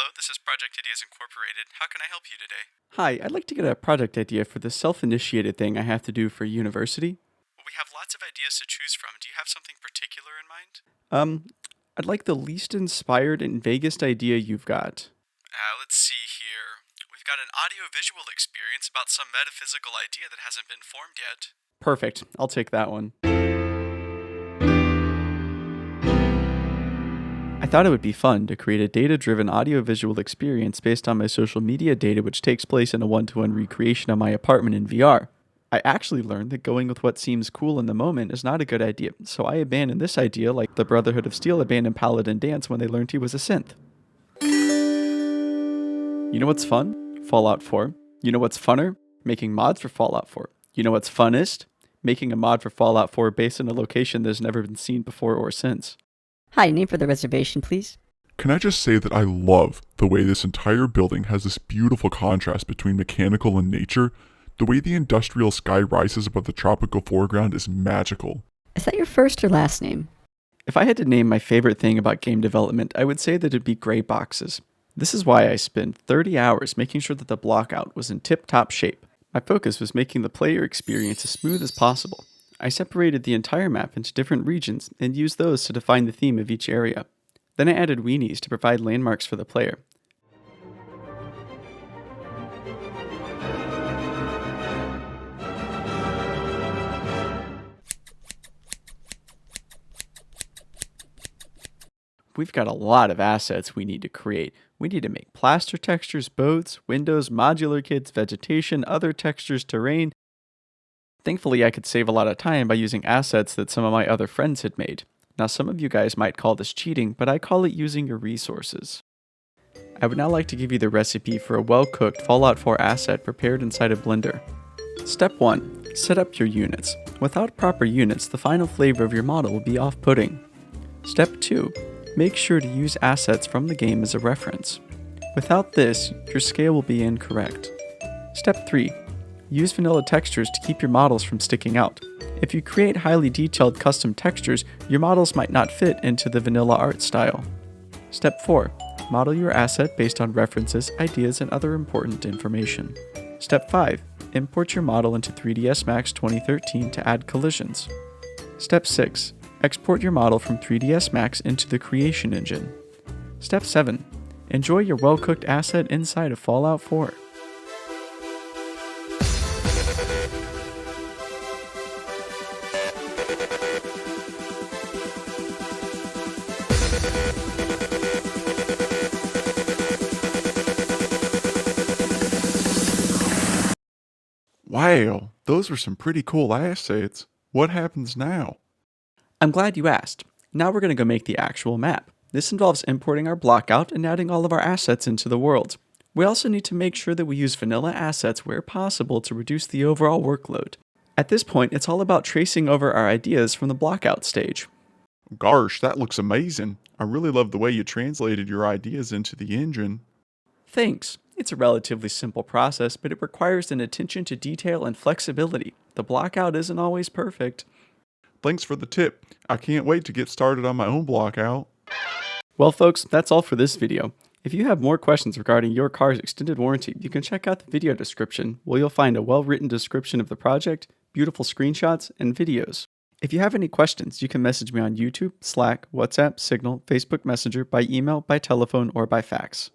Hello, this is Project Ideas Incorporated. How can I help you today? Hi, I'd like to get a project idea for the self-initiated thing I have to do for university. Well, we have lots of ideas to choose from. Do you have something particular in mind? Um, I'd like the least inspired and vaguest idea you've got. Let's see here. We've got an audio-visual experience about some metaphysical idea that hasn't been formed yet. Perfect, I'll take that one. I thought it would be fun to create a data-driven audio-visual experience based on my social media data which takes place in a one-to-one recreation of my apartment in VR. I actually learned that going with what seems cool in the moment is not a good idea, so I abandoned this idea like the Brotherhood of Steel abandoned Paladin Dance when they learned he was a synth. You know what's fun? Fallout 4. You know what's funner? Making mods for Fallout 4. You know what's funnest? Making a mod for Fallout 4 based on a location that has never been seen before or since. Hi, name for the reservation, please. Can I just say that I love the way this entire building has this beautiful contrast between mechanical and nature? The way the industrial sky rises above the tropical foreground is magical. Is that your first or last name? If I had to name my favorite thing about game development, I would say that it'd be gray boxes. This is why I spent 30 hours making sure that the blockout was in tip-top shape. My focus was making the player experience as smooth as possible. I separated the entire map into different regions and used those to define the theme of each area. Then I added weenies to provide landmarks for the player. We've got a lot of assets we need to create. We need to make plaster textures, boats, windows, modular kits, vegetation, other textures, terrain. Thankfully, I could save a lot of time by using assets that some of my other friends had made. Now, some of you guys might call this cheating, but I call it using your resources. I would now like to give you the recipe for a well-cooked Fallout 4 asset prepared inside a blender. Step 1. Set up your units. Without proper units, the final flavor of your model will be off-putting. Step 2. Make sure to use assets from the game as a reference. Without this, your scale will be incorrect. Step 3. Use vanilla textures to keep your models from sticking out. If you create highly detailed custom textures, your models might not fit into the vanilla art style. Step 4. Model your asset based on references, ideas, and other important information. Step 5. Import your model into 3ds Max 2013 to add collisions. Step 6. Export your model from 3ds Max into the creation engine. Step 7. Enjoy your well-cooked asset inside of Fallout 4. Wow, those were some pretty cool assets. What happens now? I'm glad you asked. Now we're going to go make the actual map. This involves importing our blockout and adding all of our assets into the world. We also need to make sure that we use vanilla assets where possible to reduce the overall workload. At this point, it's all about tracing over our ideas from the blockout stage. Gosh, that looks amazing. I really love the way you translated your ideas into the engine. Thanks. It's a relatively simple process, but it requires an attention to detail and flexibility. The blockout isn't always perfect. Thanks for the tip. I can't wait to get started on my own blockout. Well, folks, that's all for this video. If you have more questions regarding your car's extended warranty, you can check out the video description, where you'll find a well-written description of the project, beautiful screenshots, and videos. If you have any questions, you can message me on YouTube, Slack, WhatsApp, Signal, Facebook Messenger, by email, by telephone, or by fax.